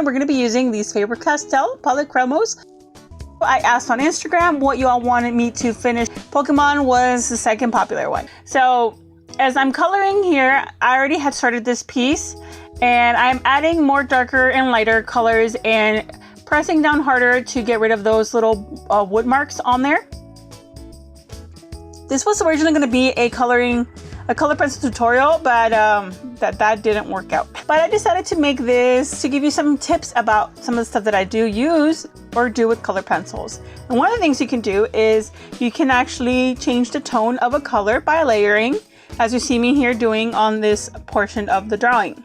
We're going to be using these Faber-Castell Polychromos. I asked on Instagram what you all wanted me to finish. Pokemon was the second popular one. So as I'm coloring here, I already had started this piece and I'm adding more darker and lighter colors and pressing down harder to get rid of those little wood marks on there. This was originally going to be a color pencil tutorial, but that didn't work out. But I decided to make this to give you some tips about some of the stuff that I do use or do with color pencils. And one of the things you can do is you can actually change the tone of a color by layering, as you see me here doing on this portion of the drawing.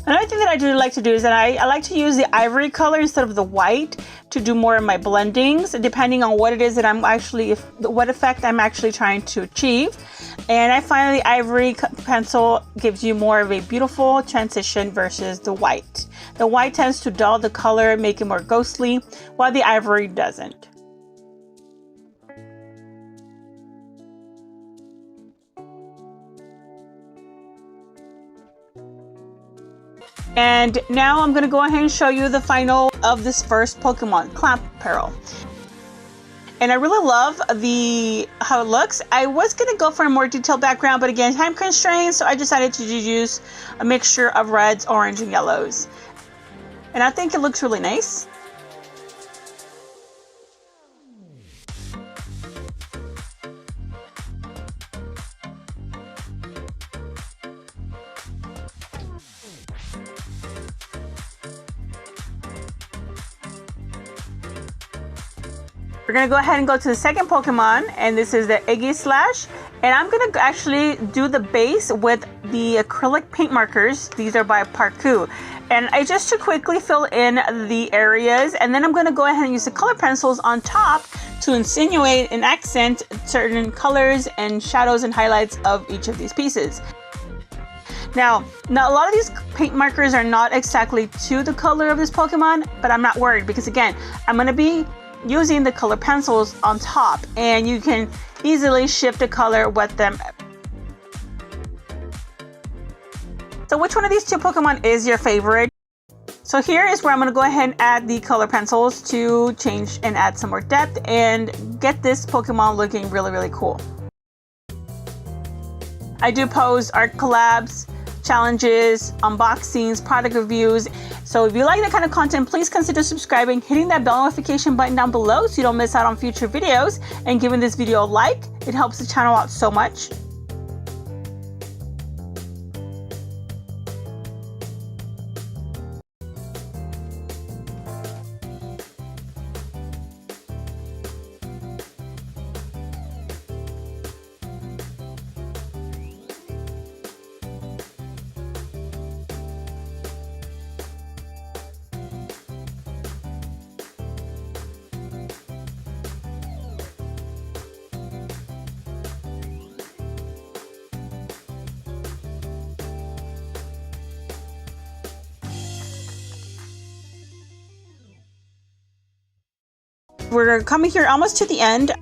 Another thing that I do like to do is that I like to use the ivory color instead of the white to do more of my blendings, depending on what it is that I'm actually, what effect I'm actually trying to achieve. And I find the ivory pencil gives you more of a beautiful transition versus the white. The white tends to dull the color, make it more ghostly, while the ivory doesn't. And now I'm going to go ahead and show you the final of this first Pokemon, Clamperl. And I really love how it looks. I was going to go for a more detailed background, but again, time constraints, so I decided to use a mixture of reds, orange, and yellows. And I think it looks really nice. We're going to go ahead and go to the second Pokemon, and this is the Aegislash. And I'm going to actually do the base with the acrylic paint markers. These are by Parku. And I just to quickly fill in the areas, and then I'm going to go ahead and use the color pencils on top to insinuate and accent certain colors and shadows and highlights of each of these pieces. Now a lot of these paint markers are not exactly to the color of this Pokemon, but I'm not worried because again, I'm going to be using the color pencils on top, and you can easily shift the color with them. So which one of these two Pokemon is your favorite? So here is where I'm going to go ahead and add the color pencils to change and add some more depth and get this Pokemon looking really, really cool. I do post art collabs, challenges, unboxings, product reviews. So if you like that kind of content, please consider subscribing, hitting that bell notification button down below so you don't miss out on future videos, and giving this video a like. It helps the channel out so much. We're coming here almost to the end.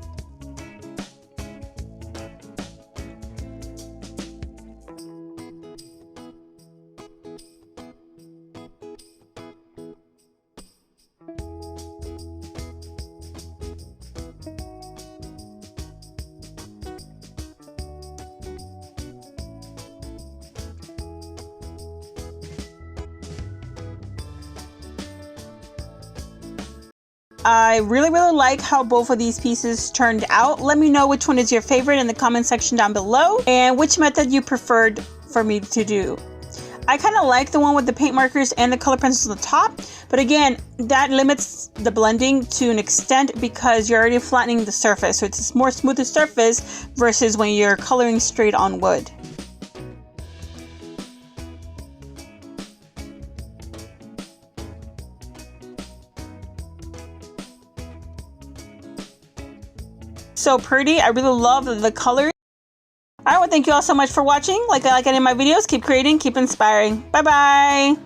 I really like how both of these pieces turned out. Let me know which one is your favorite in the comment section down below, and which method you preferred for me to do. I kind of like the one with the paint markers and the color pencils on the top, but again, that limits the blending to an extent because you're already flattening the surface, so it's a more smoother surface versus when you're coloring straight on wood. So pretty. I really love the colors. I want to thank you all so much for watching. Like I like any of my videos, keep creating, keep inspiring. Bye bye.